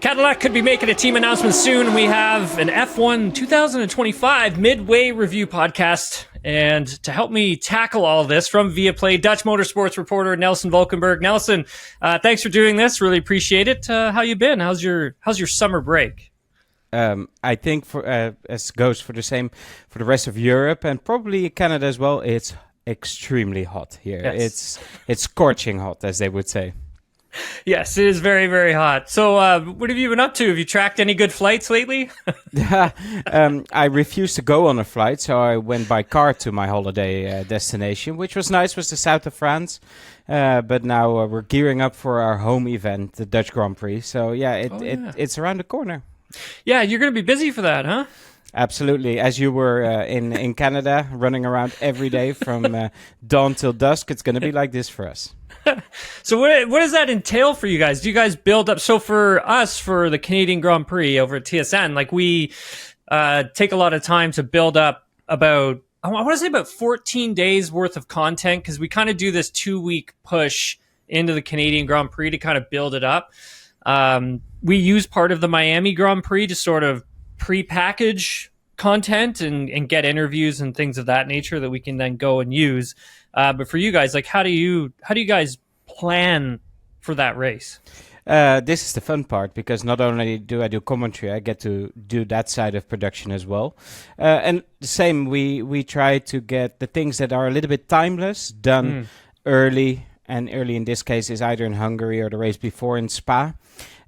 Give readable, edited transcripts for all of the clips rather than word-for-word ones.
Cadillac could be making a team announcement soon. We have an F1 2025 midway review podcast. And to help me tackle all this from Viaplay, Dutch motorsports reporter Nelson Valkenburg. Nelson, thanks for doing this. Really appreciate it. How you been? How's your summer break? I think for as goes for the same for the rest of Europe and probably Canada as well. It's extremely hot here. Yes. It's scorching hot, as they would say. Yes, it is very, very hot. So what have you been up to? Have you tracked any good flights lately? I refused to go on a flight, so I went by car to my holiday destination, which was nice, was the south of France. But now we're gearing up for our home event, the Dutch Grand Prix. So it's around the corner. Yeah, you're going to be busy for that, huh? Absolutely. As you were in Canada, running around every day from dawn till dusk, it's going to be like this for us. So what does that entail for you guys? Do you guys build up? So for us, for the Canadian Grand Prix over at TSN, like we take a lot of time to build up about, I want to say about 14 days worth of content, because we kind of do this 2-week push into the Canadian Grand Prix to kind of build it up. We use part of the Miami Grand Prix to sort of pre-package content and get interviews and things of that nature that we can then go and use. But for you guys, like, how do you guys plan for that race? This is the fun part, because not only do I do commentary, I get to do that side of production as well. And the same, we try to get the things that are a little bit timeless done early, and early in this case is either in Hungary or the race before in Spa.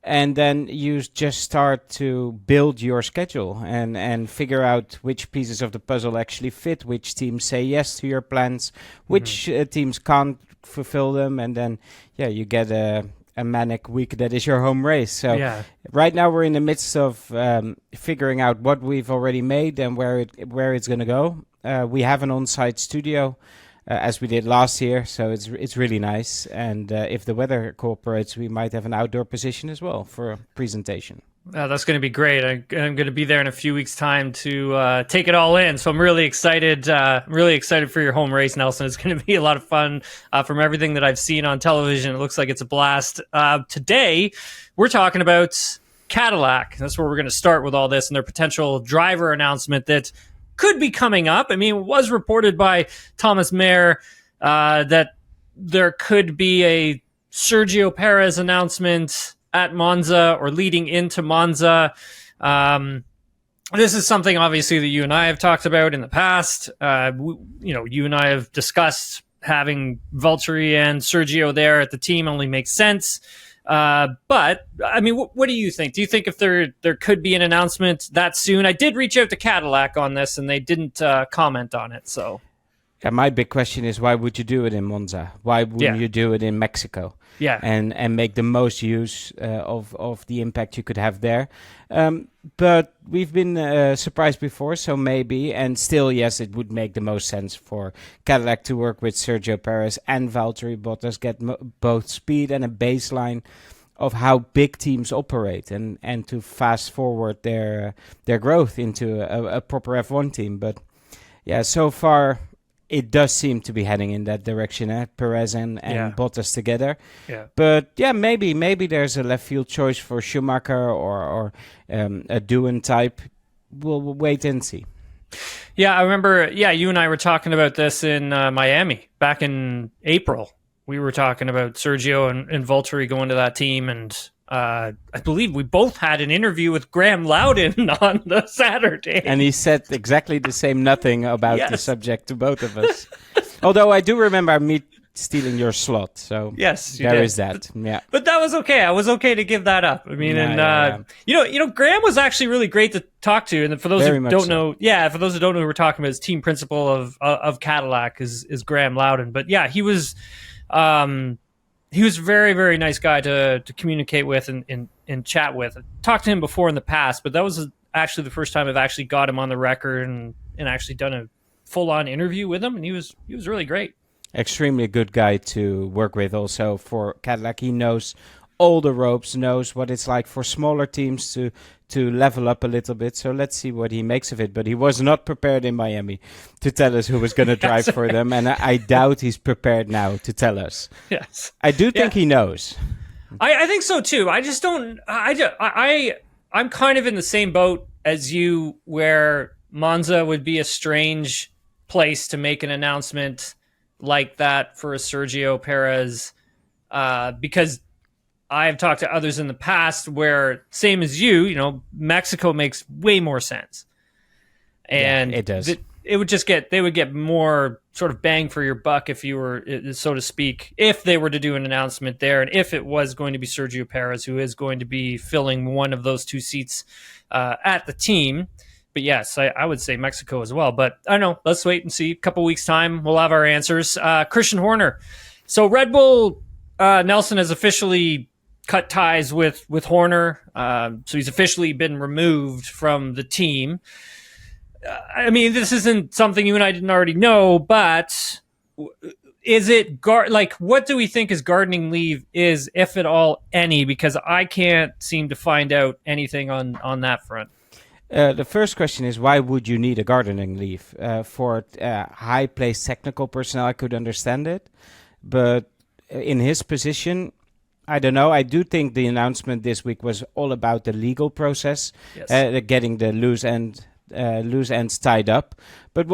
And then you just start to build your schedule and figure out which pieces of the puzzle actually fit, which teams say yes to your plans, which teams can't fulfill them. And then, you get a manic week that is your home race. So right now we're in the midst of figuring out what we've already made and where it's going to go. We have an on-site studio, as we did last year, so it's really nice. And if the weather cooperates, we might have an outdoor position as well for a presentation. That's going to be great. I'm going to be there in a few weeks' time to take it all in. So I'm really excited. Really excited for your home race, Nelson. It's going to be a lot of fun. From everything that I've seen on television, it looks like it's a blast. Today, we're talking about Cadillac. That's where we're going to start with all this and their potential driver announcement that could be coming up. I mean, it was reported by Thomas Mayer that there could be a Sergio Perez announcement at Monza or leading into Monza. This is something, obviously, that you and I have talked about in the past. You and I have discussed having Valtteri and Sergio there at the team only makes sense. But I mean, what do you think? Do you think if there could be an announcement that soon? I did reach out to Cadillac on this, and they didn't comment on it. So, my big question is, why would you do it in Monza? Why wouldn't you do it in Mexico? Yeah, and make the most use of the impact you could have there. But we've been surprised before, so maybe, and still, yes, it would make the most sense for Cadillac to work with Sergio Perez and Valtteri Bottas, get both speed and a baseline of how big teams operate, and to fast forward their growth into a proper F1 team. But yeah, so far it does seem to be heading in that direction, Perez and Bottas together. Yeah. But yeah, maybe there's a left field choice for Schumacher or a Doohan type. We'll wait and see. Yeah, I remember, you and I were talking about this in Miami back in April. We were talking about Sergio and Valtteri going to that team, and I believe we both had an interview with Graham Loudon on the Saturday. And he said exactly the same nothing about the subject to both of us. Although I do remember me stealing your slot, so yes, there is that. Yeah, but that was okay. I was okay to give that up. I mean, you know, Graham was actually really great to talk to. And for those who don't know, for those who don't know, who we're talking about, his team principal of Cadillac is Graham Loudon. But yeah, he was a very, very nice guy to communicate with and chat with. I talked to him before in the past, but that was actually the first time I've actually got him on the record and actually done a full-on interview with him, and he was really great. Extremely good guy to work with also for Cadillac. He knows all the ropes, knows what it's like for smaller teams to level up a little bit. So let's see what he makes of it. But he was not prepared in Miami to tell us who was going to drive for them. And I doubt he's prepared now to tell us. Yes. I do think he knows. I think so too. I just don't. I'm kind of in the same boat as you, where Monza would be a strange place to make an announcement like that for a Sergio Perez, because I've talked to others in the past where, same as you, Mexico makes way more sense, and it does. They would get more sort of bang for your buck, if you were, so to speak, if they were to do an announcement there, and if it was going to be Sergio Perez who is going to be filling one of those two seats at the team. But yes, I would say Mexico as well. But I don't know. Let's wait and see. A couple weeks time, we'll have our answers. Christian Horner. So Red Bull, Nelson has officially cut ties with Horner. So he's officially been removed from the team. I mean, this isn't something you and I didn't already know, but is it what do we think his gardening leave is, if at all any? Because I can't seem to find out anything on that front. The first question is, why would you need a gardening leave? For high-placed technical personnel, I could understand it. But in his position, I don't know. I do think the announcement this week was all about the legal process, yes. Getting the loose ends tied up. But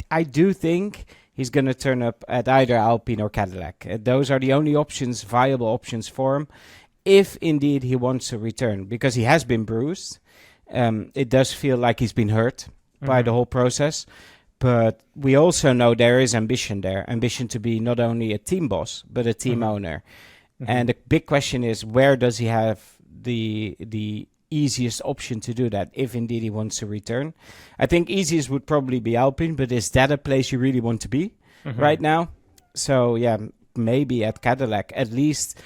I do think he's going to turn up at either Alpine or Cadillac. Those are the only viable options for him, if indeed he wants to return, because he has been bruised. It does feel like he's been hurt by the whole process. But we also know there is ambition there. Ambition to be not only a team boss, but a team owner. And the big question is, where does he have the easiest option to do that, if indeed he wants to return? I think easiest would probably be Alpine, but is that a place you really want to be right now? So, yeah, maybe at Cadillac. At least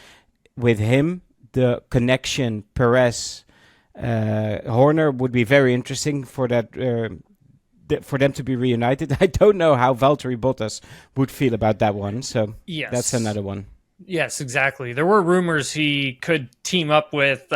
with him, the connection Perez... Horner would be very interesting for that, for them to be reunited. I don't know how Valtteri Bottas would feel about that one, so yes. That's another one. Yes, exactly. There were rumors he could team up with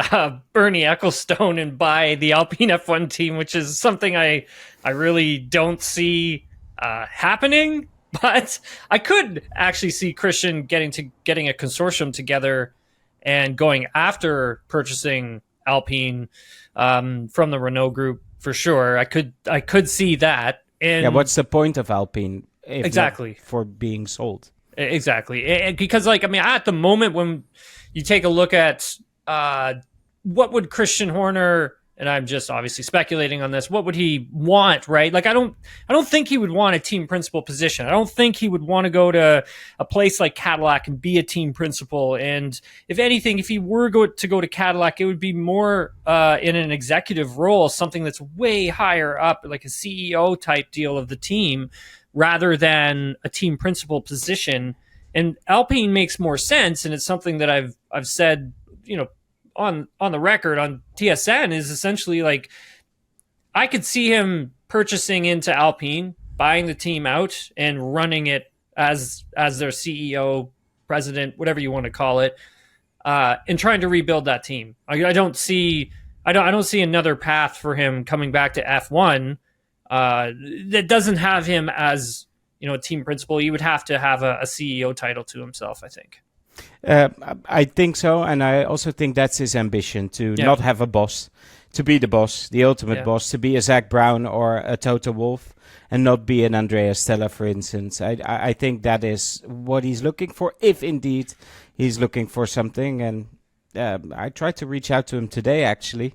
Bernie Ecclestone and buy the Alpine F1 team, which is something I really don't see happening. But I could actually see Christian getting a consortium together and going after purchasing Alpine from the Renault group for sure. I could see that. And what's the point of Alpine if exactly for being sold? Exactly, because at the moment, when you take a look at what would Christian Horner, and I'm just obviously speculating on this, what would he want, right? Like I don't think he would want a team principal position. I don't think he would want to go to a place like Cadillac and be a team principal. And if anything, if he were to go to Cadillac, it would be more in an executive role, something that's way higher up, like a CEO type deal of the team, rather than a team principal position. And Alpine makes more sense, and it's something that I've said, on the record on TSN, is essentially like I could see him purchasing into Alpine, buying the team out, and running it as their CEO, president, whatever you want to call it, and trying to rebuild that team. I don't see another path for him coming back to F1 that doesn't have him as a team principal. He would have to have a CEO title to himself, I think. I think so, and I also think that's his ambition, to not have a boss, to be the boss, the ultimate boss, to be a Zach Brown or a Toto Wolff, and not be an Andrea Stella, for instance. I think that is what he's looking for, if indeed he's looking for something. And I tried to reach out to him today, actually.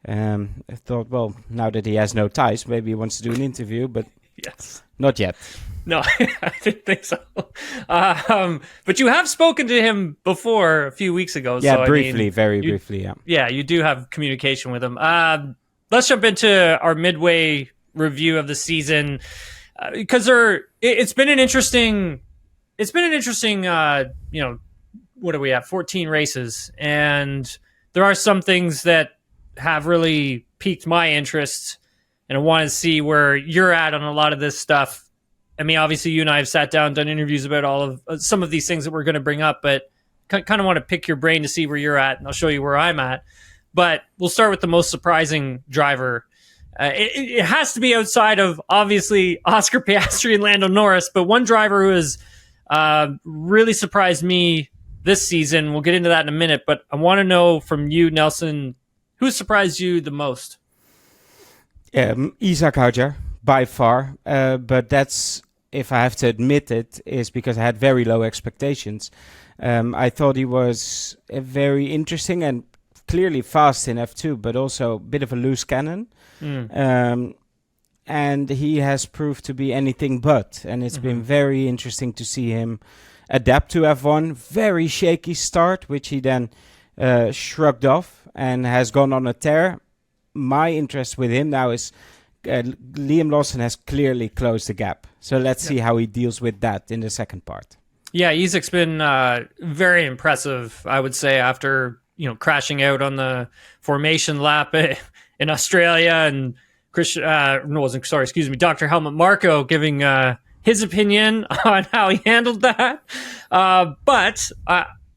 I thought, well, now that he has no ties, maybe he wants to do an interview, but yes, not yet. No, I didn't think so. But you have spoken to him before a few weeks ago. Yeah, so, briefly, briefly, yeah. Yeah, you do have communication with him. Let's jump into our midway review of the season, because it's been an interesting, what do we have? 14 races, and there are some things that have really piqued my interest, and I want to see where you're at on a lot of this stuff. I mean, obviously, you and I have sat down, done interviews about all of some of these things that we're going to bring up, but kind of want to pick your brain to see where you're at, and I'll show you where I'm at. But we'll start with the most surprising driver. It has to be outside of, obviously, Oscar Piastri and Lando Norris, but one driver who has really surprised me this season. We'll get into that in a minute, but I want to know from you, Nelson, who surprised you the most? Isaac Hadjar, by far. But that's, if I have to admit it, is because I had very low expectations. I thought he was very interesting and clearly fast in F2, but also a bit of a loose cannon. And he has proved to be anything but. And it's been very interesting to see him adapt to F1. Very shaky start, which he then shrugged off and has gone on a tear. My interest with him now is Liam Lawson has clearly closed the gap. So let's see how he deals with that in the second part. Yeah, Isaac's been very impressive, I would say, after crashing out on the formation lap in Australia, and Dr. Helmut Marko giving his opinion on how he handled that. But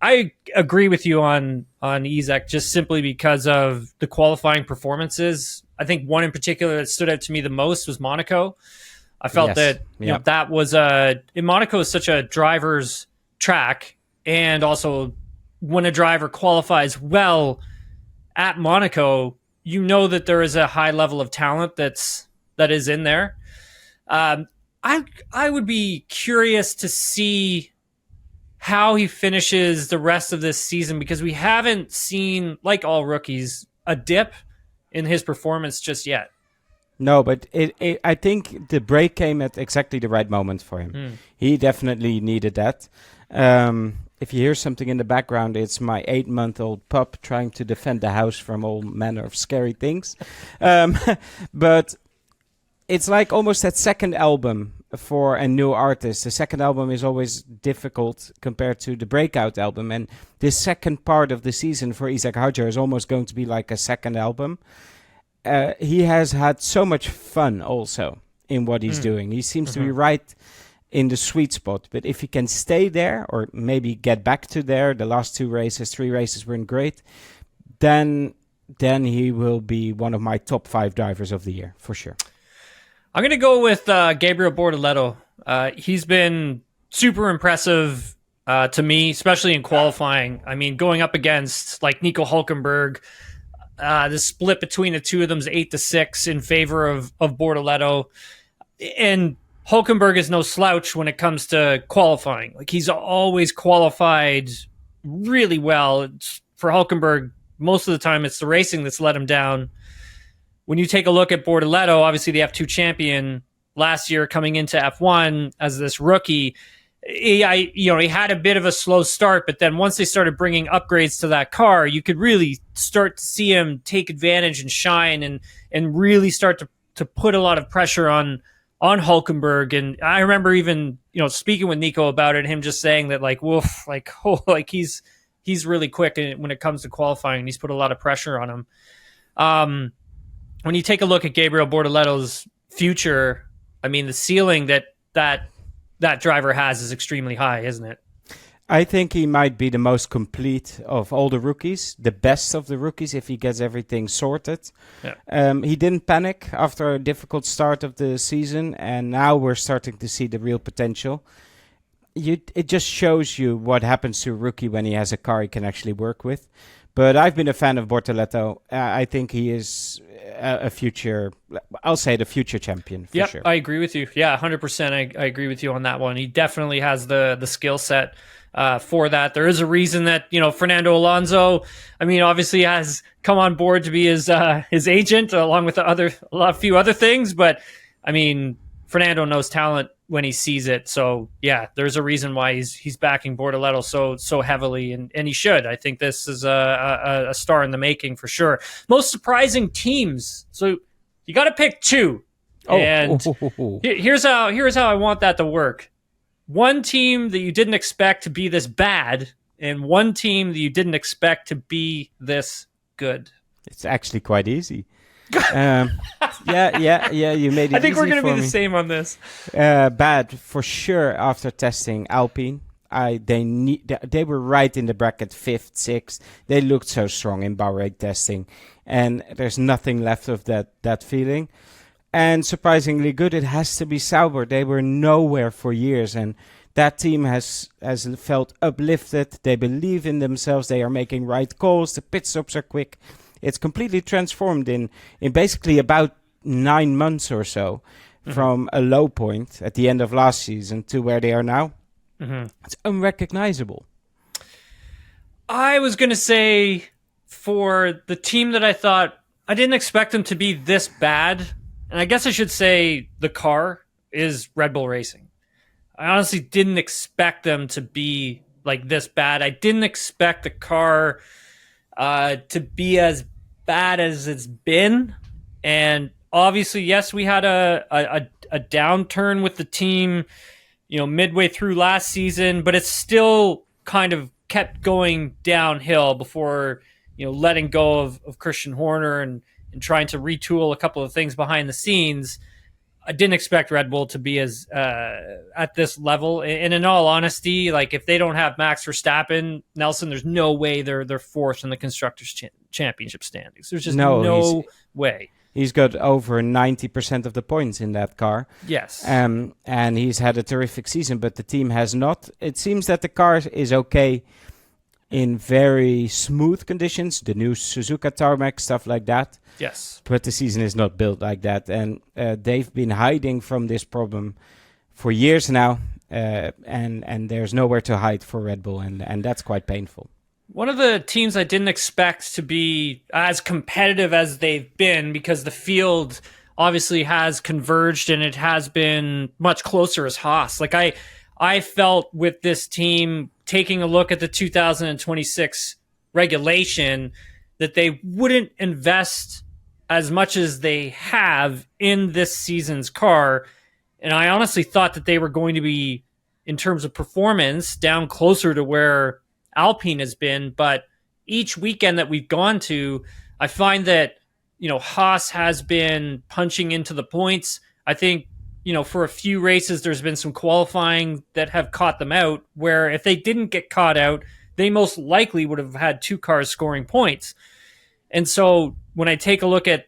I agree with you on Isaac, just simply because of the qualifying performances. I think one in particular that stood out to me the most was Monaco. I felt that that was Monaco is such a driver's track, and also when a driver qualifies well at Monaco, that there is a high level of talent that is in there. I would be curious to see how he finishes the rest of this season, because we haven't seen, like all rookies, a dip in his performance just yet. No, but I think the break came at exactly the right moment for him. He definitely needed that. If you hear something in the background, it's my 8-month-old pup trying to defend the house from all manner of scary things. But it's like almost that second album for a new artist. The second album is always difficult compared to the breakout album. And this second part of the season for Isaac Hadjar is almost going to be like a second album. He has had so much fun also in what he's doing. He seems to be right in the sweet spot. But if he can stay there, or maybe get back to there, the last 3 races weren't great, then he will be one of my top 5 drivers of the year, for sure. I'm going to go with Gabriel Bortoleto. He's been super impressive to me, especially in qualifying. I mean, going up against like Nico Hulkenberg, the split between the two of them is 8-6 in favor of Bortoleto. And Hulkenberg is no slouch when it comes to qualifying. Like, he's always qualified really well. For Hulkenberg, most of the time it's the racing that's let him down. When you take a look at Bortoleto, obviously the F2 champion last year, coming into F1 as this rookie, he had a bit of a slow start, but then once they started bringing upgrades to that car, you could really start to see him take advantage and shine and really start to put a lot of pressure on Hulkenberg. And I remember even, speaking with Nico about it, him just saying that he's really quick when it comes to qualifying, and he's put a lot of pressure on him. When you take a look at Gabriel Bortoleto's future, I mean, the ceiling that driver has is extremely high, isn't it? I think he might be the most complete of all the rookies, the best of the rookies if he gets everything sorted. Yeah. He didn't panic after a difficult start of the season, and now we're starting to see the real potential. It just shows you what happens to a rookie when he has a car he can actually work with. But I've been a fan of Bortoleto. I think he is the future champion for sure. I agree with you. Yeah, 100%. I agree with you on that one. He definitely has the skill set for that. There is a reason that, Fernando Alonso, obviously has come on board to be his agent, along with a few other things. But, Fernando knows talent when he sees it. So yeah, there's a reason why he's backing Bortoleto so heavily, and he should. I think this is a star in the making for sure. Most surprising teams. So you got to pick 2. Here's how I want that to work. One team that you didn't expect to be this bad, and one team that you didn't expect to be this good. It's actually quite easy. Yeah, you made it. I think easy we're going to be me. the same on this. Bad for sure after testing Alpine. They were right in the bracket, 5th, 6th. They looked so strong in Bahrain testing, and there's nothing left of that feeling. And surprisingly good, it has to be Sauber. They were nowhere for years, and That team has felt uplifted. They believe in themselves. They are making right calls. The pit stops are quick. It's completely transformed in basically about 9 months or so, from a low point at the end of last season to where they are now. It's unrecognizable. I was going to say, for the team that I thought, I didn't expect them to be this bad. And I guess I should say the car is Red Bull Racing. I honestly didn't expect them to be like this bad. I didn't expect the car to be as bad as it's been. And obviously, yes, we had a downturn with the team, midway through last season, but it's still kind of kept going downhill before, letting go of Christian Horner and trying to retool a couple of things behind the scenes. I didn't expect Red Bull to be as at this level. And in all honesty, like if they don't have Max Verstappen, Nelson, there's no way they're fourth in the Constructors' Championship standings. There's just no way. He's got over 90% of the points in that car. Yes. And he's had a terrific season, but the team has not. It seems that the car is okay in very smooth conditions, the new Suzuka tarmac, stuff like that. Yes. But the season is not built like that. And they've been hiding from this problem for years now. And there's nowhere to hide for Red Bull. And that's quite painful. One of the teams I didn't expect to be as competitive as they've been, because the field obviously has converged and it has been much closer, as Haas. Like I felt with this team, taking a look at the 2026 regulation, that they wouldn't invest as much as they have in this season's car. And I honestly thought that they were going to be, in terms of performance, down closer to where Alpine has been. But each weekend that we've gone to, I find that, Haas has been punching into the points. I think, for a few races, there's been some qualifying that have caught them out, where if they didn't get caught out, they most likely would have had two cars scoring points. And so when I take a look at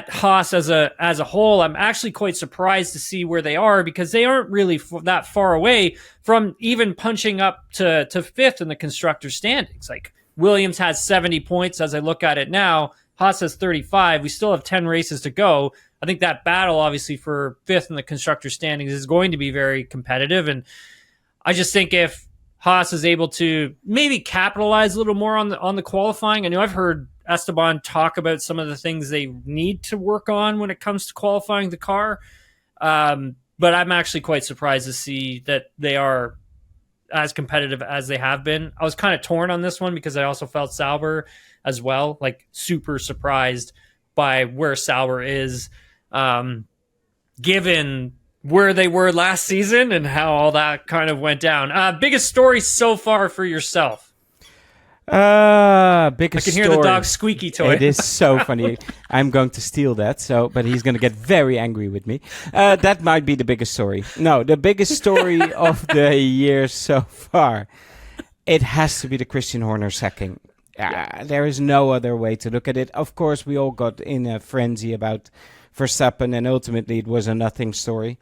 Haas as a whole, I'm actually quite surprised to see where they are, because they aren't really that far away from even punching up to fifth in the constructors' standings. Like Williams has 70 points as I look at it now. Haas has 35. We still have 10 races to go. I think that battle, obviously, for fifth in the constructors' standings is going to be very competitive. And I just think if Haas is able to maybe capitalize a little more on the qualifying. I know I've heard Esteban talk about some of the things they need to work on when it comes to qualifying the car. But I'm actually quite surprised to see that they are as competitive as they have been. I was kind of torn on this one because I also felt Sauber as well, like super surprised by where Sauber is, given where they were last season and how all that kind of went down. Biggest story so far for yourself? Biggest I can hear story. the dog's squeaky toy. It is so funny. I'm going to steal that, but he's going to get very angry with me. That might be the biggest story. No, the biggest story of the year so far, it has to be the Christian Horner sacking. There is no other way to look at it. Of course, we all got in a frenzy about Verstappen, and ultimately it was a nothing story,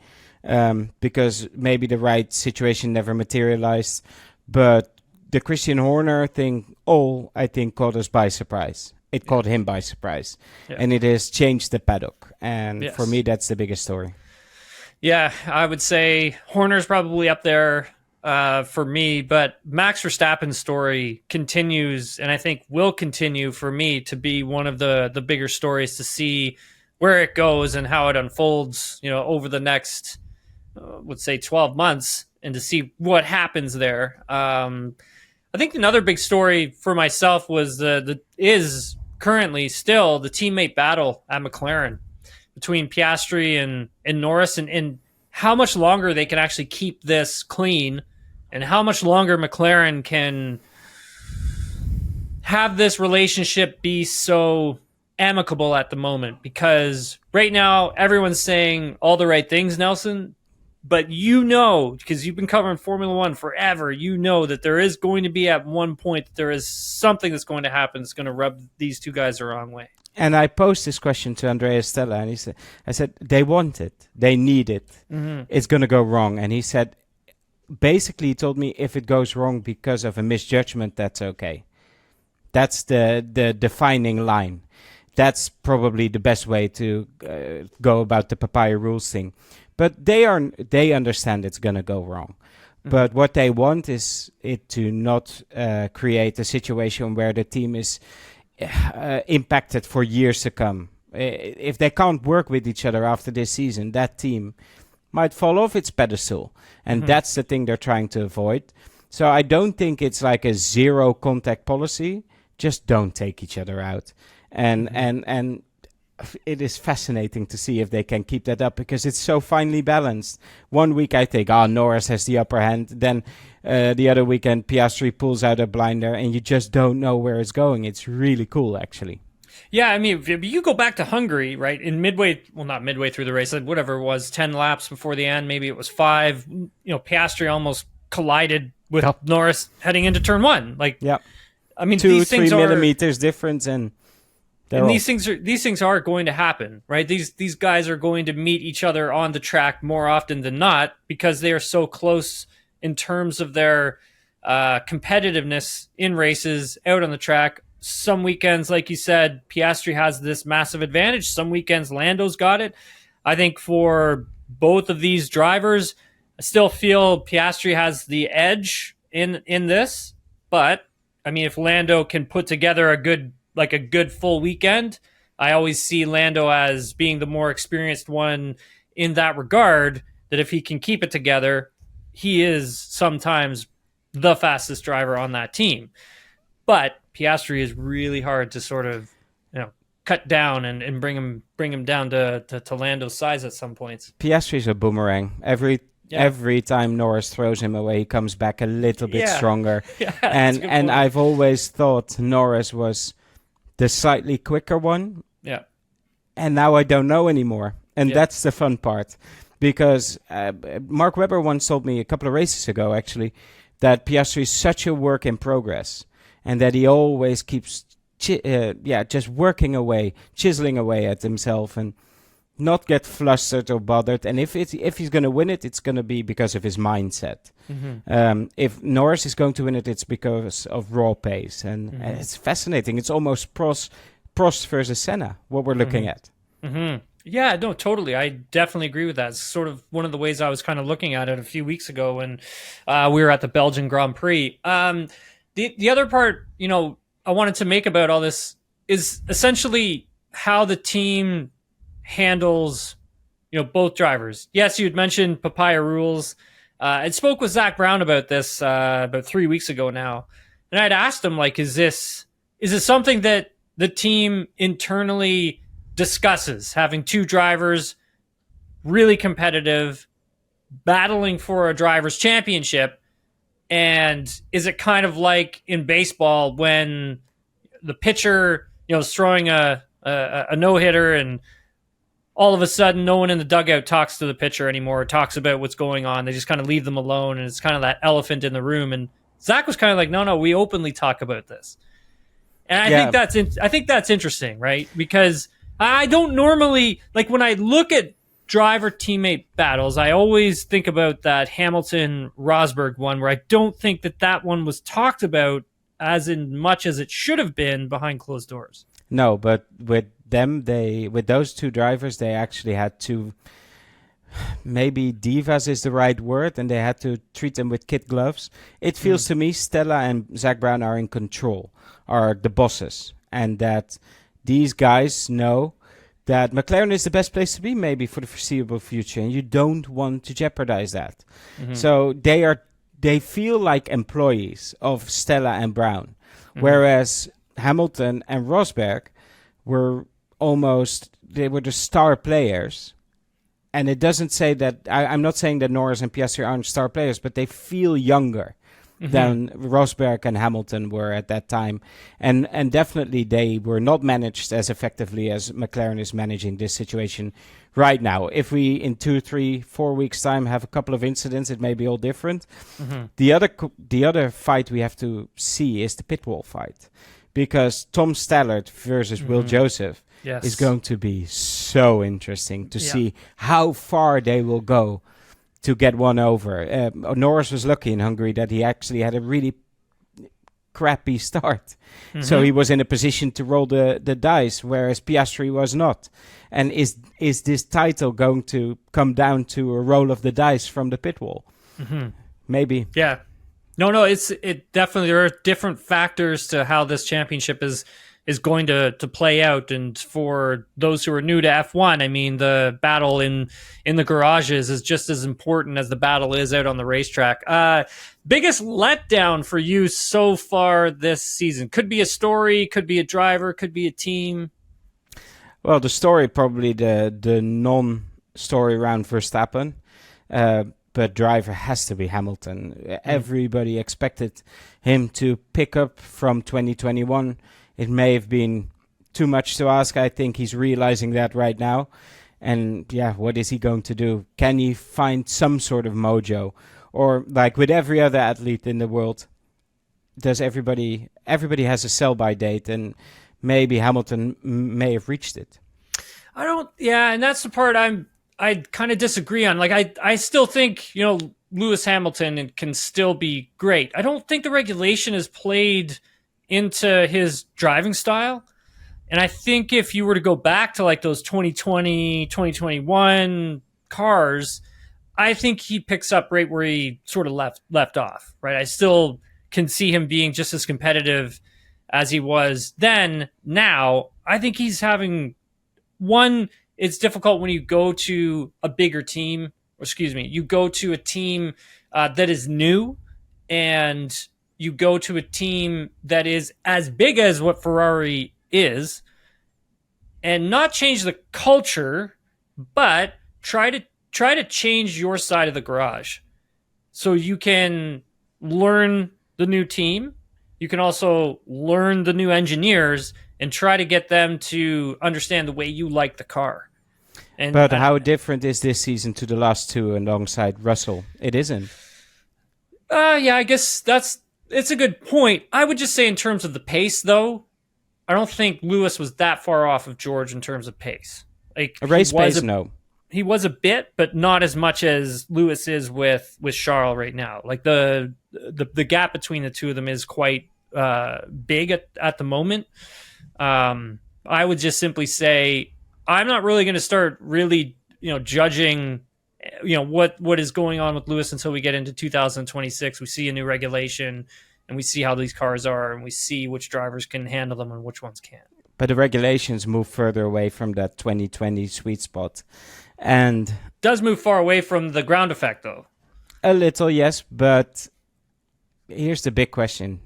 because maybe the right situation never materialized. But the Christian Horner thing, I think, caught us by surprise. It caught him by surprise. Yeah. And it has changed the paddock. And for me, that's the biggest story. Yeah, I would say Horner's probably up there for me. But Max Verstappen's story continues, and I think will continue for me to be one of the bigger stories to see where it goes and how it unfolds, over the next, let's say 12 months, and to see what happens there. I think another big story for myself was is currently still the teammate battle at McLaren between Piastri and Norris, and how much longer they can actually keep this clean, and how much longer McLaren can have this relationship be so amicable at the moment. Because right now everyone's saying all the right things, Nelson, but because you've been covering Formula One forever, that there is going to be at one point, there is something that's going to happen that's going to rub these two guys the wrong way. And I posed this question to Andrea Stella, and I said, they want it. They need it. Mm-hmm. It's going to go wrong. And he said, basically he told me if it goes wrong because of a misjudgment, that's okay. That's the defining line. That's probably the best way to go about the papaya rules thing. But they understand it's gonna go wrong. But what they want is it to not create a situation where the team is impacted for years to come. If they can't work with each other after this season, that team might fall off its pedestal. And that's the thing they're trying to avoid. So I don't think it's like a zero contact policy. Just don't take each other out. And it is fascinating to see if they can keep that up because it's so finely balanced. One week I think, Norris has the upper hand. Then the other weekend, Piastri pulls out a blinder and you just don't know where it's going. It's really cool, actually. Yeah, I mean, if you go back to Hungary, right, not midway through the race, whatever it was, 10 laps before the end, maybe it was 5, Piastri almost collided with Norris heading into turn 1. I mean, 2-3 millimeters difference and these things are going to happen, right? These guys are going to meet each other on the track more often than not because they are so close in terms of their competitiveness in races out on the track. Some weekends, like you said, Piastri has this massive advantage. Some weekends, Lando's got it. I think for both of these drivers, I still feel Piastri has the edge in this. But I mean, if Lando can put together a good full weekend, I always see Lando as being the more experienced one in that regard, that if he can keep it together, he is sometimes the fastest driver on that team. But Piastri is really hard to sort of, cut down and bring him down to Lando's size at some points. Piastri's a boomerang. Every time Norris throws him away, he comes back a little bit stronger. And I've always thought Norris was the slightly quicker one. Yeah. And now I don't know anymore. And that's the fun part. Because Mark Webber once told me a couple of races ago, actually, that Piastri is such a work in progress. And that he always keeps just working away, chiseling away at himself and not get flustered or bothered. And if he's going to win it, it's going to be because of his mindset. If Norris is going to win it, it's because of raw pace. And it's fascinating. It's almost Prost versus Senna, what we're looking at. Yeah, no, totally. I definitely agree with that. It's sort of one of the ways I was kind of looking at it a few weeks ago when we were at the Belgian Grand Prix. The other part, I wanted to make about all this is essentially how the team handles, both drivers. Yes, you had mentioned papaya rules. I spoke with Zach Brown about this about 3 weeks ago now, and I'd asked him, is this something that the team internally discusses, having two drivers really competitive, battling for a driver's championship? And is it kind of like in baseball when the pitcher, is throwing a no-hitter and all of a sudden no one in the dugout talks to the pitcher anymore, or talks about what's going on. They just kind of leave them alone, and it's kind of that elephant in the room. And Zach was kind of like, no, we openly talk about this. And I think that's interesting, right? Because I don't normally, when I look at driver teammate battles, I always think about that Hamilton Rosberg one, where I don't think that one was talked about as in much as it should have been behind closed doors. No, but with those two drivers, they actually had to, maybe divas is the right word, and they had to treat them with kid gloves. It feels to me Stella and Zach Brown are in control, are the bosses, and that these guys know that McLaren is the best place to be maybe for the foreseeable future, and you don't want to jeopardize that. So they feel like employees of Stella and Brown, whereas Hamilton and Rosberg were the star players. And it doesn't say that, I'm not saying that Norris and Piastri aren't star players, but they feel younger than Rosberg and Hamilton were at that time. And definitely they were not managed as effectively as McLaren is managing this situation right now. If we, in 2, 3, 4 weeks' time, have a couple of incidents, it may be all different. The other fight we have to see is the pit wall fight. Because Tom Stallard versus Will Joseph is going to be so interesting to see how far they will go to get one over. Norris was lucky in Hungary that he actually had a really crappy start. So he was in a position to roll the dice, whereas Piastri was not. And is this title going to come down to a roll of the dice from the pit wall? Maybe. Yeah. No, it definitely, there are different factors to how this championship is going to play out. And for those who are new to F1, I mean, the battle in the garages is just as important as the battle is out on the racetrack. Biggest letdown for you so far this season? Could be a story, could be a driver, could be a team. Well, the story, probably the non-story around Verstappen. But driver has to be Hamilton. Everybody expected him to pick up from 2021. It may have been too much to ask. I think he's realizing that right now. And yeah, what is he going to do? Can he find some sort of mojo? Or like with every other athlete in the world, does everybody has a sell-by date, and maybe Hamilton may have reached it. And that's the part I kind of disagree on. Like, I still think, Lewis Hamilton can still be great. I don't think the regulation has played into his driving style. And I think if you were to go back to like those 2020, 2021 cars, I think he picks up right where he sort of left off, right? I still can see him being just as competitive as he was then. Now, I think he's having one. It's difficult when you go to a bigger team, you go to a team that is new, and you go to a team that is as big as what Ferrari is, and not change the culture, but try to change your side of the garage so you can learn the new team. You can also learn the new engineers and try to get them to understand the way you like the car. But how different is this season to the last two alongside Russell? It isn't. Yeah, I guess it's a good point. I would just say in terms of the pace, though, I don't think Lewis was that far off of George in terms of pace. Like a race pace, no. He was a bit, but not as much as Lewis is with Charles right now. Like the gap between the two of them is quite big at the moment. I would just simply say I'm not really going to start really judging what is going on with Lewis until we get into 2026. We see a new regulation and we see how these cars are, and we see which drivers can handle them and which ones can't. But the regulations move further away from that 2020 sweet spot, and does move far away from the ground effect, though. A little, yes, but here's the big question: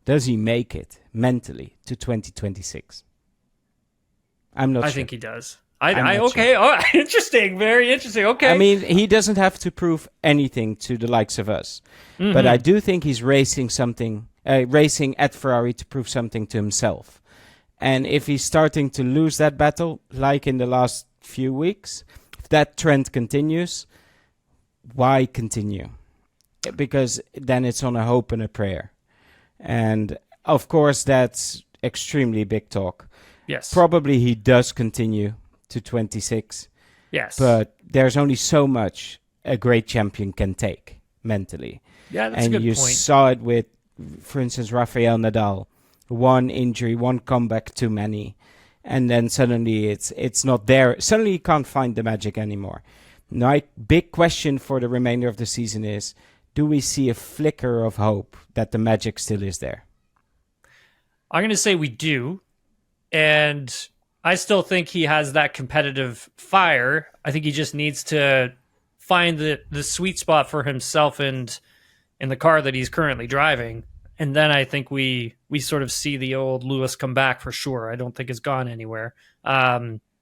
does he make it mentally to 2026? I'm not sure. I think he does. Okay. Sure. Oh, interesting. Very interesting. Okay. I mean, he doesn't have to prove anything to the likes of us, but I do think he's racing at Ferrari to prove something to himself. And if he's starting to lose that battle, like in the last few weeks, if that trend continues, why continue? Because then it's on a hope and a prayer. And of course, that's extremely big talk. Yes. Probably he does continue to 26. Yes. But there's only so much a great champion can take mentally. Yeah, that's a good point. And you saw it with, for instance, Rafael Nadal. One injury, one comeback too many. And then suddenly it's not there. Suddenly you can't find the magic anymore. My big question for the remainder of the season is, do we see a flicker of hope that the magic still is there? I'm going to say we do. And I still think he has that competitive fire. I think he just needs to find the sweet spot for himself and in the car that he's currently driving. And then I think we sort of see the old Lewis come back for sure. I don't think it's gone anywhere.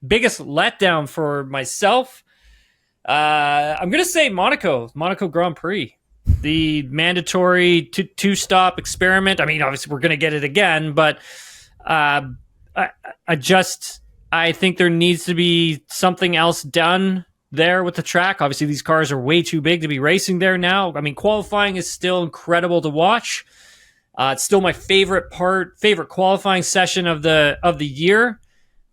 Biggest letdown for myself, I'm going to say Monaco Grand Prix. The mandatory two-stop experiment. I mean, obviously we're going to get it again, but I think there needs to be something else done there with the track. Obviously, these cars are way too big to be racing there now. I mean, qualifying is still incredible to watch. It's still my favorite qualifying session of the year.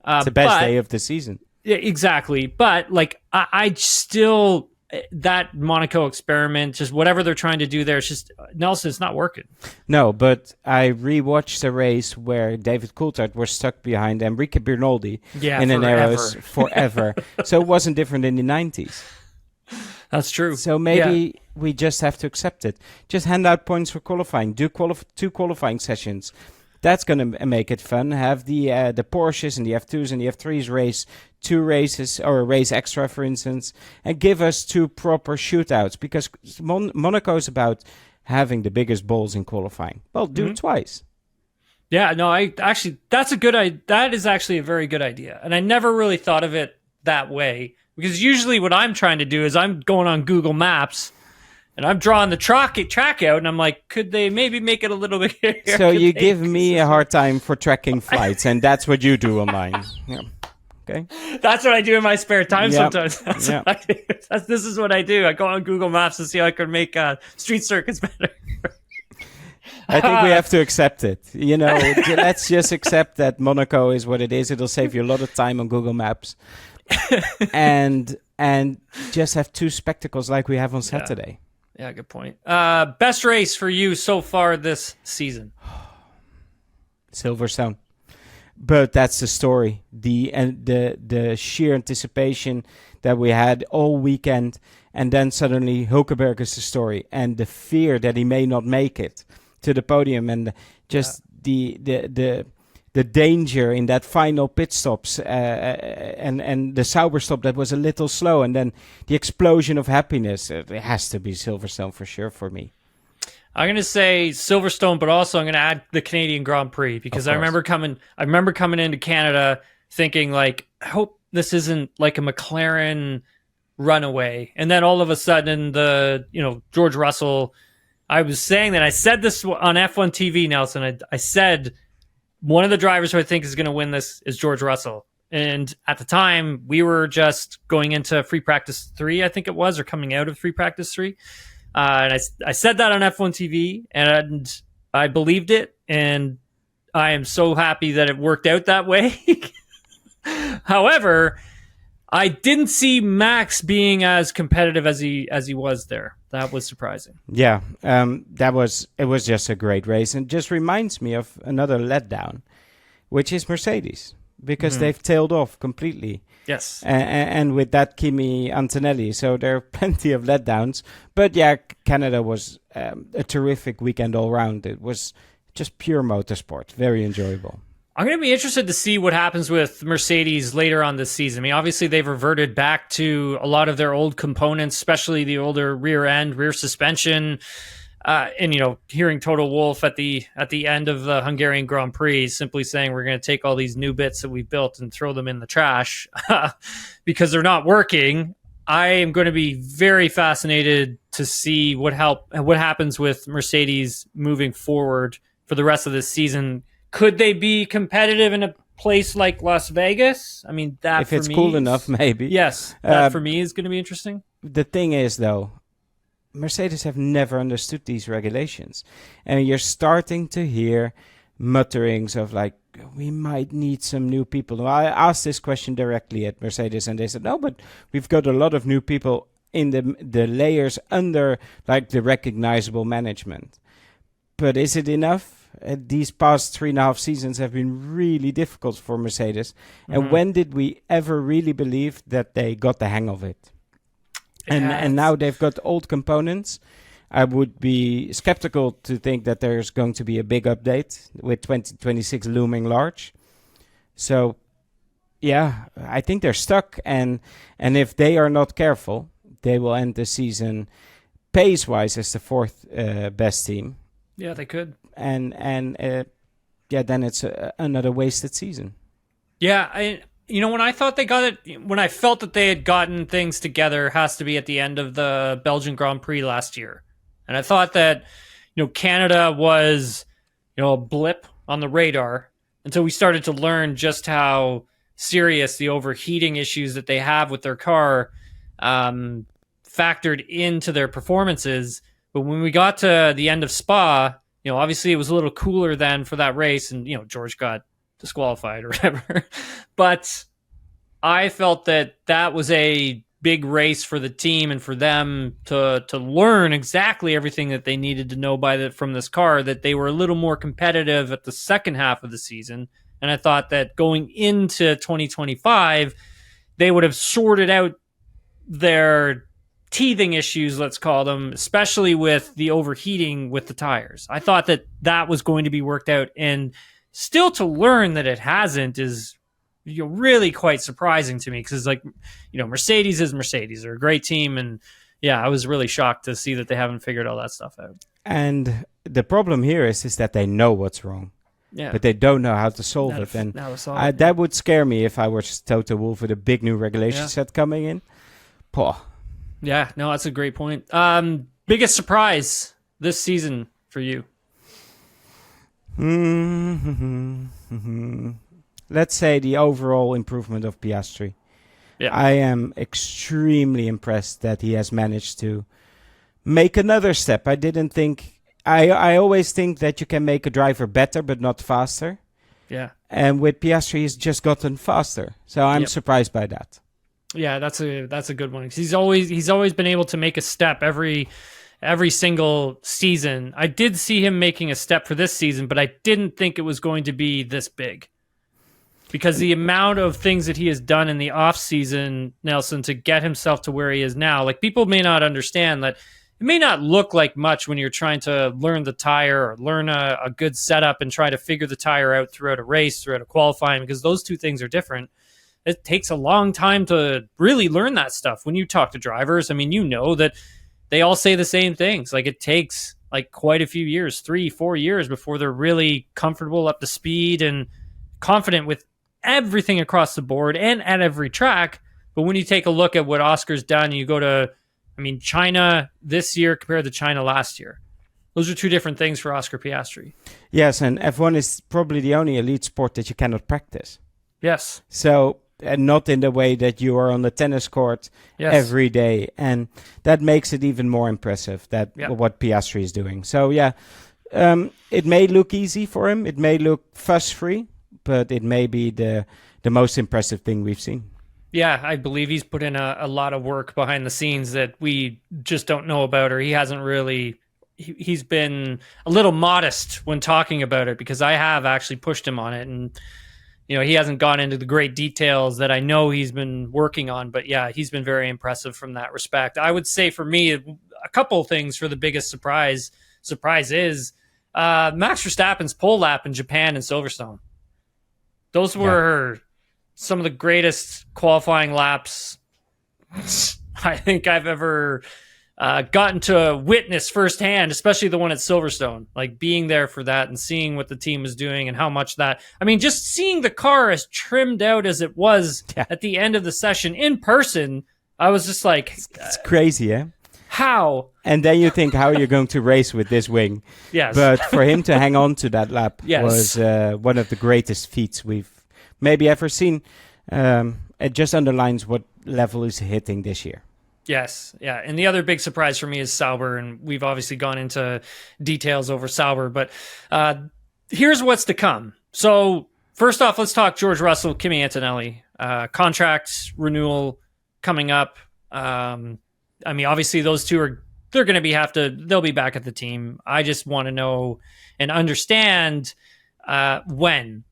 It's the best day of the season. Yeah, exactly. But like, I still that Monaco experiment, just whatever they're trying to do there, it's just Nelson, it's not working. No, but I rewatched a race where David Coulthard was stuck behind Enrique Bernoldi in an Arrows forever. So it wasn't different in the 90s. That's true. So maybe we just have to accept it. Just hand out points for qualifying. Do 2 qualifying sessions. That's going to make it fun. Have the Porsches and the F2s and the F3s race 2 races, or a race extra, for instance, and give us 2 proper shootouts, because Monaco is about having the biggest balls in qualifying. Well, do it twice. Yeah, no, that is actually a very good idea. And I never really thought of it that way, because usually what I'm trying to do is I'm going on Google Maps and I'm drawing the track out, and I'm like, could they maybe make it a little bit here? So you give me a hard time for tracking flights, and that's what you do on mine. Yeah. Okay. That's what I do in my spare time sometimes. This is what I do. I go on Google Maps to see how I can make street circuits better. I think we have to accept it. Let's just accept that Monaco is what it is. It'll save you a lot of time on Google Maps. and just have 2 spectacles like we have on Saturday. Yeah, good point. Best race for you so far this season? Silverstone. But that's the story. The sheer anticipation that we had all weekend, and then suddenly Hulkenberg is the story, and the fear that he may not make it to the podium, and just the danger in that final pit stops, and the Sauber stop that was a little slow, and then the explosion of happiness. It has to be Silverstone for sure for me. I'm going to say Silverstone, but also I'm going to add the Canadian Grand Prix, because I remember coming into Canada thinking, like, I hope this isn't like a McLaren runaway. And then all of a sudden George Russell, I was saying that, I said this on F1 TV, Nelson, I said one of the drivers who I think is going to win this is George Russell. And at the time we were just going into free practice 3, I think it was, or coming out of free practice 3. And I said that on F1 TV, and I believed it, and I am so happy that it worked out that way. However, I didn't see Max being as competitive as he was there. That was surprising. Yeah, it was just a great race, and just reminds me of another letdown, which is Mercedes, because they've tailed off completely. Yes. And with that, Kimi Antonelli. So there are plenty of letdowns. But yeah, Canada was a terrific weekend all round. It was just pure motorsport. Very enjoyable. I'm going to be interested to see what happens with Mercedes later on this season. I mean, obviously they've reverted back to a lot of their old components, especially the older rear suspension. And hearing Toto Wolff at the end of the Hungarian Grand Prix simply saying we're going to take all these new bits that we've built and throw them in the trash because they're not working. I am going to be very fascinated to see what happens with Mercedes moving forward for the rest of this season. Could they be competitive in a place like Las Vegas? I mean, that if it's cool enough, maybe. Yes, that for me is going to be interesting. The thing is, though, Mercedes have never understood these regulations. And you're starting to hear mutterings of, like, we might need some new people. I asked this question directly at Mercedes, and they said, no, but we've got a lot of new people in the layers under, like, the recognizable management. But is it enough? These past 3.5 seasons have been really difficult for Mercedes. And when did we ever really believe that they got the hang of it? And now they've got old components. I would be skeptical to think that there's going to be a big update with 2026 looming large. So, yeah, I think they're stuck. And if they are not careful, they will end the season pace-wise as the 4th best team. Yeah, they could. And then it's another wasted season. Yeah, when I thought they got it, when I felt that they had gotten things together, has to be at the end of the Belgian Grand Prix last year. And I thought that, Canada was, a blip on the radar until we started to learn just how serious the overheating issues that they have with their car factored into their performances. But when we got to the end of Spa, obviously it was a little cooler then for that race, and, George got disqualified or whatever. But I felt that was a big race for the team and for them to learn exactly everything that they needed to know from this car, that they were a little more competitive at the second half of the season. And I thought that going into 2025, they would have sorted out their teething issues, let's call them, especially with the overheating with the tires. I thought that was going to be worked out, and still to learn that it hasn't is really quite surprising to me, because Mercedes is Mercedes. They're a great team, and I was really shocked to see that they haven't figured all that stuff out. And the problem here is that they know what's wrong, but they don't know how to solve it. And that would scare me if I were Toto Wolff with a big new regulation set coming in. Poh. Yeah, no, that's a great point. Biggest surprise this season for you? Let's say the overall improvement of Piastri. Yeah. I am extremely impressed that he has managed to make another step. I didn't think... I always think that you can make a driver better, but not faster. Yeah. And with Piastri, he's just gotten faster. So I'm surprised by that. Yeah, that's a good one. He's always been able to make a step every single season. I did see him making a step for this season, but I didn't think it was going to be this big, because the amount of things that he has done in the off season, Nelson, to get himself to where he is now. Like, people may not understand that it may not look like much when you're trying to learn the tire or learn a good setup and try to figure the tire out throughout a race, throughout a qualifying, because those two things are different. It takes a long time to really learn that stuff. When you talk to drivers, I mean, you know that they all say the same things. Like, it takes quite a few years, 3-4 years, before they're really comfortable, up to speed, and confident with everything across the board and at every track. But when you take a look at what Oscar's done, you go to, China this year compared to China last year. Those are two different things for Oscar Piastri. Yes, and F1 is probably the only elite sport that you cannot practice. Yes. So... and not in the way that you are on the tennis court every day. And that makes it even more impressive, what Piastri is doing. So, it may look easy for him. It may look fuss-free, but it may be the most impressive thing we've seen. Yeah, I believe he's put in a lot of work behind the scenes that we just don't know about, or he hasn't really... He's been a little modest when talking about it, because I have actually pushed him on it, and... he hasn't gone into the great details that I know he's been working on, but he's been very impressive from that respect. I would say for me, a couple of things for the biggest surprise is Max Verstappen's pole lap in Japan and Silverstone. Those were some of the greatest qualifying laps I think I've ever gotten to witness firsthand, especially the one at Silverstone, like being there for that and seeing what the team was doing and how much that, just seeing the car as trimmed out as it was at the end of the session in person, I was just like... It's crazy, eh? How? And then you think, how are you going to race with this wing? Yes. But for him to hang on to that lap was one of the greatest feats we've maybe ever seen. It just underlines what level he's hitting this year. Yes, yeah. And the other big surprise for me is Sauber, and we've obviously gone into details over Sauber, but here's what's to come. So first off, let's talk George Russell, Kimi Antonelli. Contract renewal coming up. Obviously those two they'll be back at the team. I just want to know and understand when.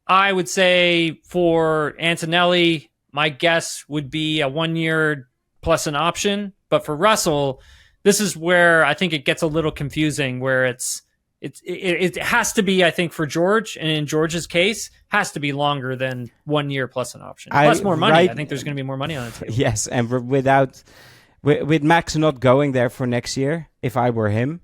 I would say for Antonelli, my guess would be a 1 year plus an option. But for Russell, this is where I think it gets a little confusing, where it has to be, I think, for George, and in George's case, has to be longer than 1 year plus an option. Plus more money. I think there's going to be more money on it. Yes, and with Max not going there for next year, if I were him,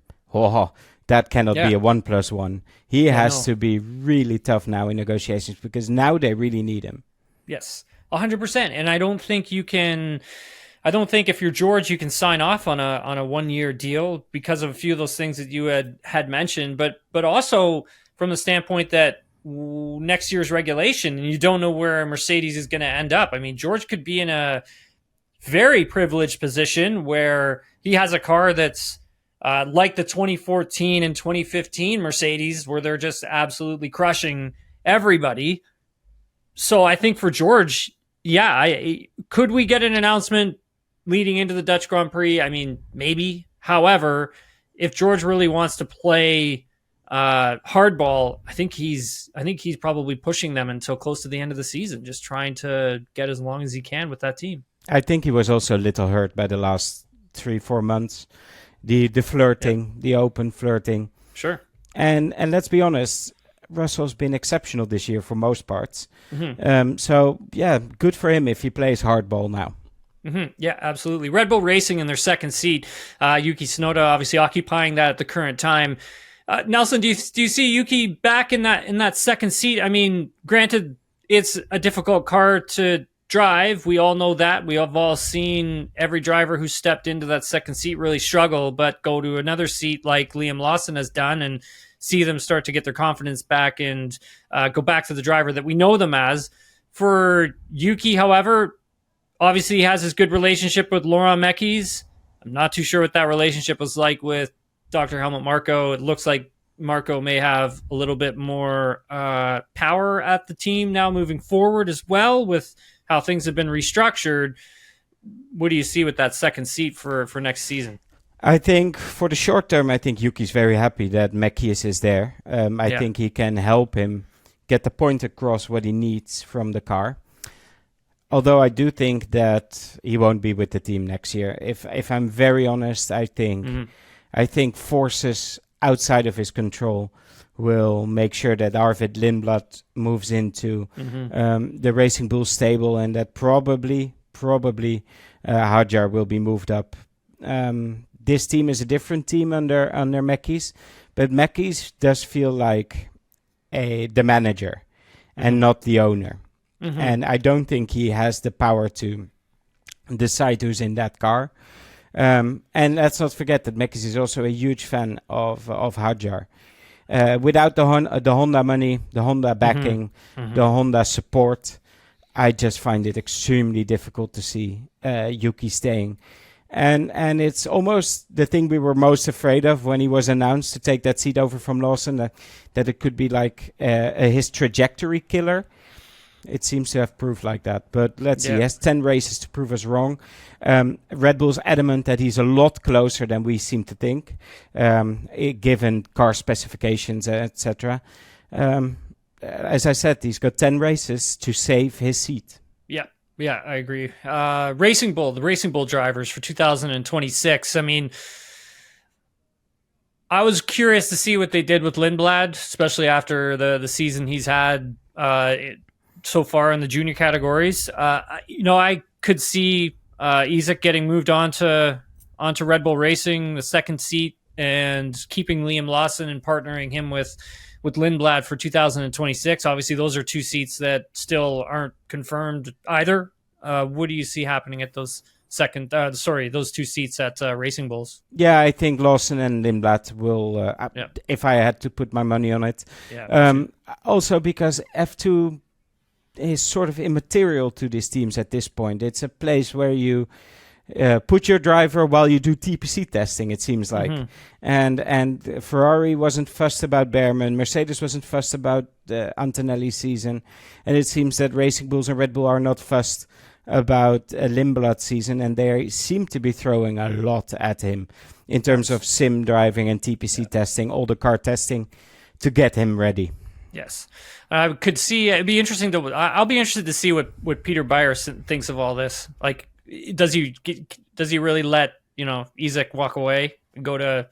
that cannot be a 1+1. He has to be really tough now in negotiations, because now they really need him. Yes, 100%. And I don't think if you're George, you can sign off on a 1 year deal because of a few of those things that you had mentioned, but also from the standpoint that next year's regulation, and you don't know where Mercedes is going to end up. George could be in a very privileged position where he has a car that's like the 2014 and 2015 Mercedes, where they're just absolutely crushing everybody. So I think for George, Could we get an announcement leading into the Dutch Grand Prix? I mean, maybe. However, if George really wants to play hardball, I think he's probably pushing them until close to the end of the season, just trying to get as long as he can with that team. I think he was also a little hurt by the last 3-4 months. The flirting, the open flirting. Sure. And let's be honest, Russell's been exceptional this year for most parts. So, yeah, good for him if he plays hardball now. Yeah, absolutely. Red Bull Racing in their second seat. Yuki Tsunoda obviously occupying that at the current time. Nelson, do you see Yuki back in that second seat? I mean, granted, it's a difficult car to drive. We all know that. We have all seen every driver who stepped into that second seat really struggle, but go to another seat like Liam Lawson has done and see them start to get their confidence back and go back to the driver that we know them as. For Yuki, however, obviously he has his good relationship with Laurent Mekies. I'm not too sure what that relationship was like with Dr. Helmut Marko. It looks like Marko may have a little bit more power at the team now moving forward as well with how things have been restructured. What do you see with that second seat for next season? I think for the short term, I think Yuki's very happy that Mekies is there. I think he can help him get the point across what he needs from the car. Although I do think that he won't be with the team next year. If I'm very honest, I think forces outside of his control will make sure that Arvid Lindblad moves into the Racing Bull stable, and that probably Hadjar will be moved up. This team is a different team under Mekies, but Mekies does feel like the manager and not the owner. And I don't think he has the power to decide who's in that car. And let's not forget that Mekies is also a huge fan of Hadjar. Without the Honda money, the Honda backing, the Honda support, I just find it extremely difficult to see Yuki staying. And it's almost the thing we were most afraid of when he was announced to take that seat over from Lawson, that it could be like his trajectory killer. It seems to have proved like that. But let's see. He has 10 races to prove us wrong. Red Bull's adamant that he's a lot closer than we seem to think, given car specifications, etc. As I said, he's got 10 races to save his seat. Yeah, I agree. The Racing Bull drivers for 2026. I mean, I was curious to see what they did with Lindblad, especially after the season he's had so far in the junior categories. I could see Isaac getting moved onto Red Bull Racing, the second seat, and keeping Liam Lawson and partnering him with Lindblad for 2026. Obviously, those are two seats that still aren't confirmed either. What do you see happening at those those two seats at Racing Bulls? Yeah, I think Lawson and Lindblad will, if I had to put my money on it. Also because F2 is sort of immaterial to these teams at this point. It's a place where you put your driver while you do TPC testing, it seems like. And Ferrari wasn't fussed about Behrman. Mercedes wasn't fussed about Antonelli's season. And it seems that Racing Bulls and Red Bull are not fussed about Lindblad's season. And they seem to be throwing a lot at him in terms of sim driving and TPC testing, all the car testing to get him ready. Yes. I could see, it'd be interesting I'll be interested to see what Peter Byers thinks of all this. Like, does he really let Isaac walk away and go to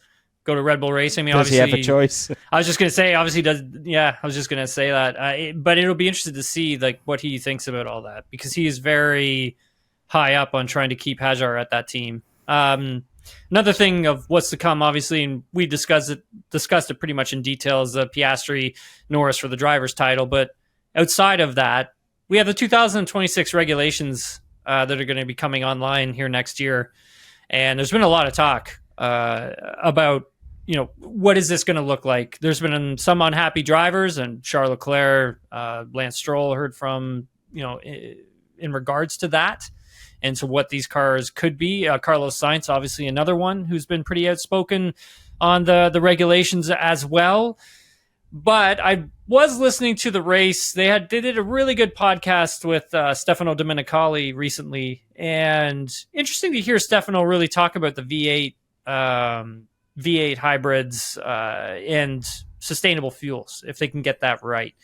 Red Bull Racing? I mean, does he have a choice? I was just gonna say, obviously does. Yeah, I was just gonna say that. But it'll be interesting to see like what he thinks about all that, because he is very high up on trying to keep Hadjar at that team. Another thing of what's to come, obviously, and we discussed it pretty much in detail, is the Piastri Norris for the driver's title. But outside of that, we have the 2026 regulations that are going to be coming online here next year. And there's been a lot of talk about, what is this going to look like? There's been some unhappy drivers, and Charles Leclerc, Lance Stroll heard from, in regards to that and to what these cars could be. Carlos Sainz, obviously another one who's been pretty outspoken on the regulations as well. But I was listening to the race. They did a really good podcast with Stefano Domenicali recently, and interesting to hear Stefano really talk about the V8 hybrids and sustainable fuels, if they can get that right.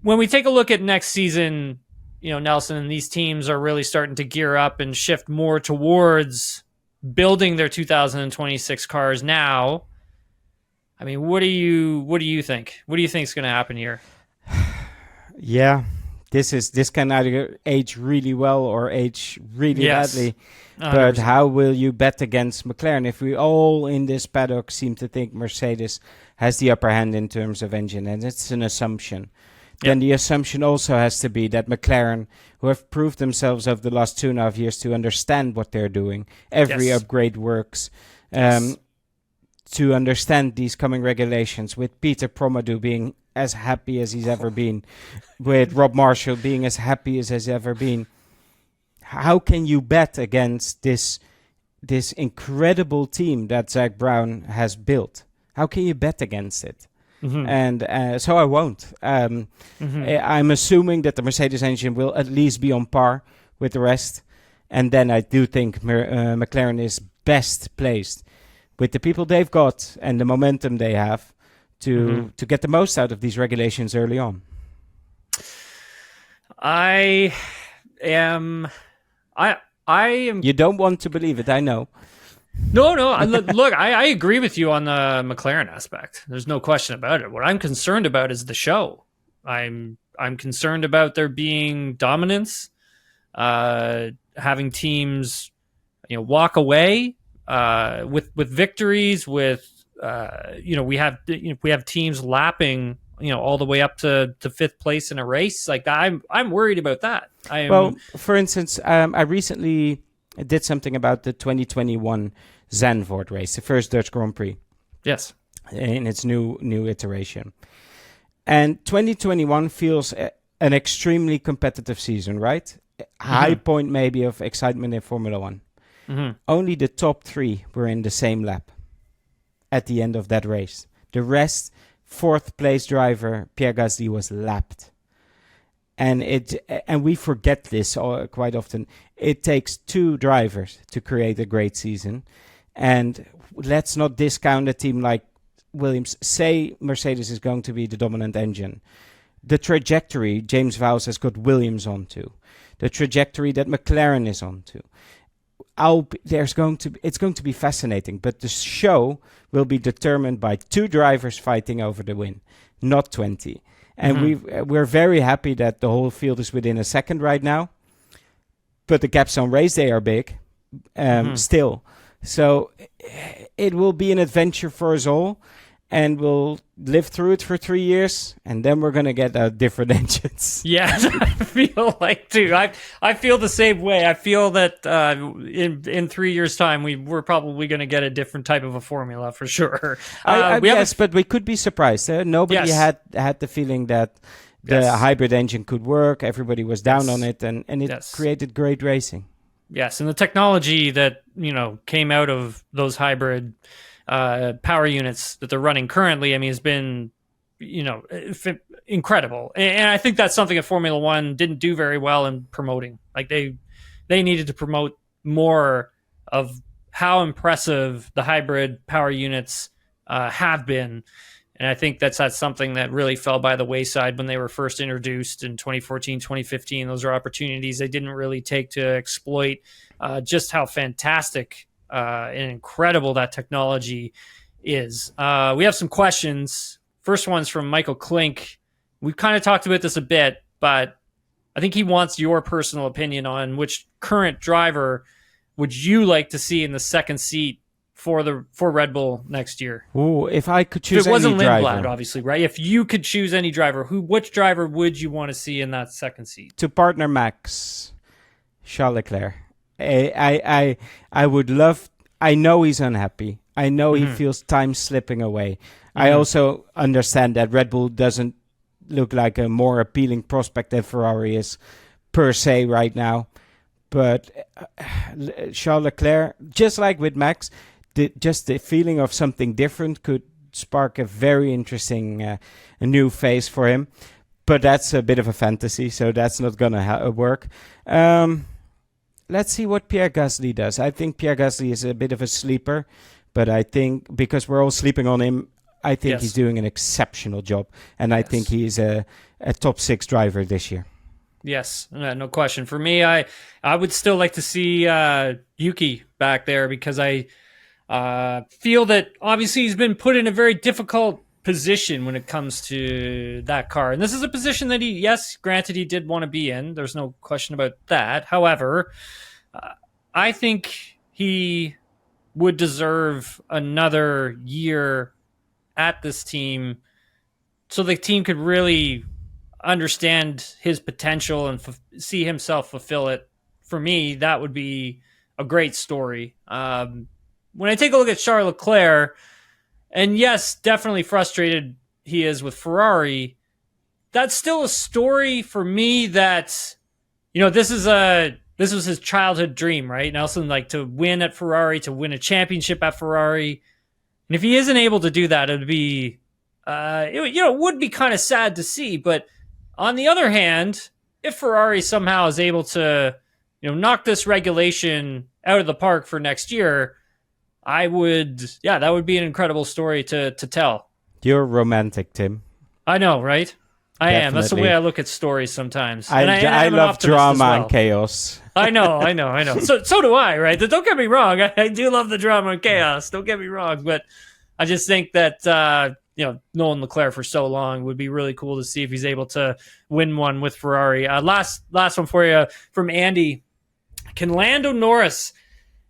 When we take a look at next season, Nelson, and these teams are really starting to gear up and shift more towards building their 2026 cars now. I mean, what do you think? What do you think is going to happen here? Yeah, this can either age really well or age really badly. 100%. But how will you bet against McLaren if we all in this paddock seem to think Mercedes has the upper hand in terms of engine? And it's an assumption. Then the assumption also has to be that McLaren, who have proved themselves over the last 2.5 years to understand what they're doing, every upgrade works. To understand these coming regulations, with Peter Promadou being as happy as he's ever been, with Rob Marshall being as happy as he's ever been. How can you bet against this incredible team that Zach Brown has built? How can you bet against it? Mm-hmm. And so I won't. I'm assuming that the Mercedes engine will at least be on par with the rest. And then I do think McLaren is best placed with the people they've got and the momentum they have to get the most out of these regulations early on. I am. You don't want to believe it, I know. No. Look, I agree with you on the McLaren aspect. There's no question about it. What I'm concerned about is the show. I'm concerned about there being dominance, having teams, walk away with victories. With we have teams lapping, all the way up to fifth place in a race. Like I'm worried about that. Well, for instance, I recently did something about the 2021 Zandvoort race, the first Dutch Grand Prix. Yes, in its new iteration, and 2021 feels an extremely competitive season, right? High point maybe of excitement in Formula One. Only the top 3 were in the same lap at the end of that race. The rest, fourth place driver Pierre Gasly was lapped. And we forget this quite often. It takes 2 drivers to create a great season. And let's not discount a team like Williams. Say Mercedes is going to be the dominant engine. The trajectory James Vowles has got Williams onto, the trajectory that McLaren is onto. It's going to be fascinating, but the show will be determined by 2 drivers fighting over the win, not 20. And we're very happy that the whole field is within a second right now, but the gaps on race day are big still. So it will be an adventure for us all, and we'll live through it for 3 years, and then we're going to get different engines. Yes, I feel like too. I feel the same way. I feel that in 3 years' time, we're probably going to get a different type of a formula for sure. But we could be surprised. Nobody had the feeling that the hybrid engine could work. Everybody was down on it, and it created great racing. Yes, and the technology that came out of those hybrid power units that they're running currently, I mean, has been, incredible. And I think that's something that Formula One didn't do very well in promoting. Like they needed to promote more of how impressive the hybrid power units have been. And I think that's something that really fell by the wayside when they were first introduced in 2014, 2015. Those are opportunities they didn't really take to exploit just how fantastic and incredible that technology is. We have some questions. First one's from Michael Klink. We've kind of talked about this a bit, but I think he wants your personal opinion on which current driver would you like to see in the second seat for Red Bull next year. Ooh, if I could choose if it wasn't any driver, Lindblad, obviously, right? If you could choose any driver, which driver would you want to see in that second seat? To partner Max, Charles Leclerc. I would love. I know he's unhappy. I know he feels time slipping away. I also understand that Red Bull doesn't look like a more appealing prospect than Ferrari is per se right now. But Charles Leclerc, just like with Max, just the feeling of something different could spark a very interesting a new phase for him. But that's a bit of a fantasy, so that's not going to work. Let's see what Pierre Gasly does. I think Pierre Gasly is a bit of a sleeper, but I think because we're all sleeping on him, I think he's doing an exceptional job. And I think he's a top 6 driver this year. Yes, no question. For me, I would still like to see Yuki back there because I feel that obviously he's been put in a very difficult position when it comes to that car. And this is a position that granted he did want to be in. There's no question about that. However, I think he would deserve another year at this team so the team could really understand his potential and see himself fulfill it. For me, that would be a great story. When I take a look at Charles Leclerc, and yes, definitely frustrated he is with Ferrari, that's still a story for me that, this was his childhood dream, right? Nelson, like to win at Ferrari, to win a championship at Ferrari. And if he isn't able to do that, it'd be, it would be kind of sad to see. But on the other hand, if Ferrari somehow is able to, knock this regulation out of the park for next year, that would be an incredible story to tell. You're romantic, Tim. I know, right? I Definitely. am. That's the way I look at stories sometimes. I love drama and chaos. I know. So do I, right? Don't get me wrong. I do love the drama and chaos. Don't get me wrong. But I just think that, knowing Leclerc for so long would be really cool to see if he's able to win one with Ferrari. Last one for you from Andy. Can Lando Norris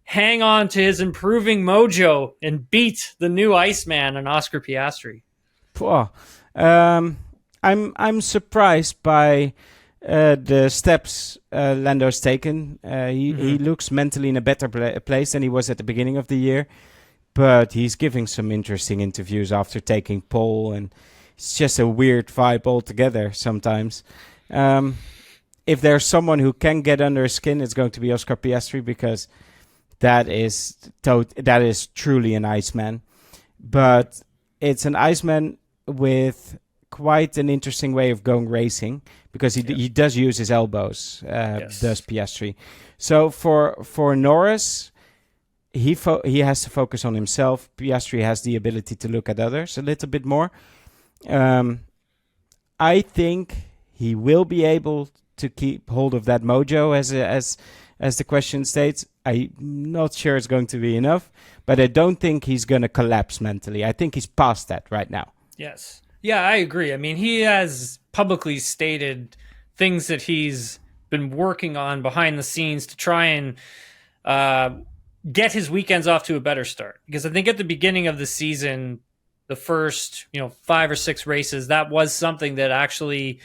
hang on to his improving mojo and beat the new Iceman and Oscar Piastri? I'm surprised by the steps Lando's taken. He looks mentally in a better place than he was at the beginning of the year, but he's giving some interesting interviews after taking pole, and it's just a weird vibe altogether sometimes. If there's someone who can get under his skin, it's going to be Oscar Piastri, because that is truly an Iceman. But it's an Iceman with quite an interesting way of going racing, because he does use his elbows, does Piastri. So for Norris, he has to focus on himself. Piastri has the ability to look at others a little bit more. I think he will be able to keep hold of that mojo, as the question states. I'm not sure it's going to be enough, but I don't think he's going to collapse mentally. I think he's past that right now. Yes. Yeah, I agree. I mean, he has publicly stated things that he's been working on behind the scenes to try and get his weekends off to a better start. Because I think at the beginning of the season, the first 5 or 6 races, that was something that actually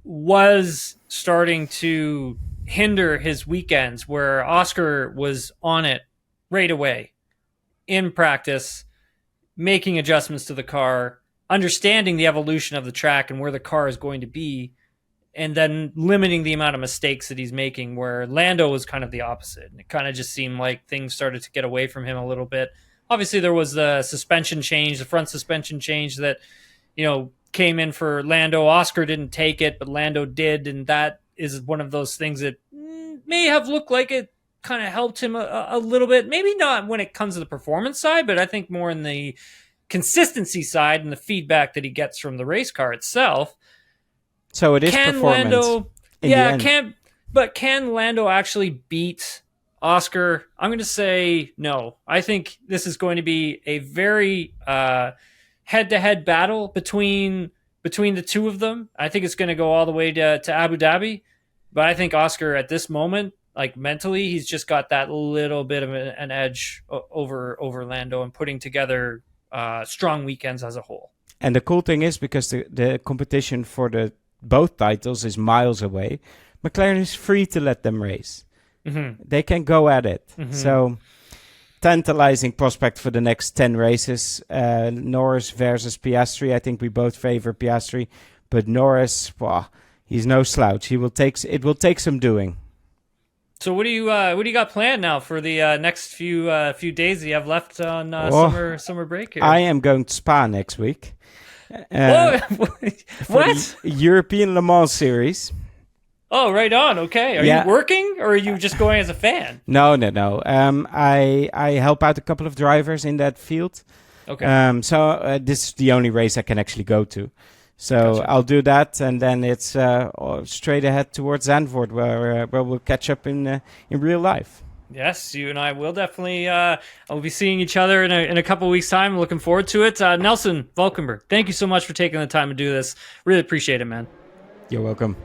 was starting to hinder his weekends, where Oscar was on it right away in practice, making adjustments to the car, understanding the evolution of the track and where the car is going to be, and then limiting the amount of mistakes that he's making, where Lando was kind of the opposite. And it kind of just seemed like things started to get away from him a little bit. Obviously, there was the suspension change, the front suspension change that, came in for Lando. Oscar didn't take it, but Lando did, and that is one of those things that may have looked like it kind of helped him a little bit. Maybe not when it comes to the performance side, but I think more in the consistency side and the feedback that he gets from the race car itself. So it is performance. Can Lando actually beat Oscar? I'm going to say no. I think this is going to be a very head-to-head battle between the two of them. I think it's going to go all the way to Abu Dhabi, but I think Oscar at this moment, like mentally, he's just got that little bit of an edge over Lando and putting together strong weekends as a whole. And the cool thing is, because the competition for both titles is miles away, McLaren is free to let them race. Mm-hmm. They can go at it. Mm-hmm. So tantalizing prospect for the next 10 races. Norris versus Piastri. I think we both favor Piastri, but Norris, he's no slouch. It will take some doing. So what do you got planned now for the next few days that you have left on summer break here? I am going to Spa next week. Whoa, For what? the European Le Mans Series. Oh, right on. Okay. Are Yeah. you working or are you just going as a fan? No. I help out a couple of drivers in that field. Okay. So this is the only race I can actually go to. So Gotcha. I'll do that, and then it's straight ahead towards Zandvoort, where we'll catch up in real life. Yes, you and I will definitely. I'll be seeing each other in a couple weeks' time. Looking forward to it. Nelson Valkenburg, thank you so much for taking the time to do this. Really appreciate it, man. You're welcome.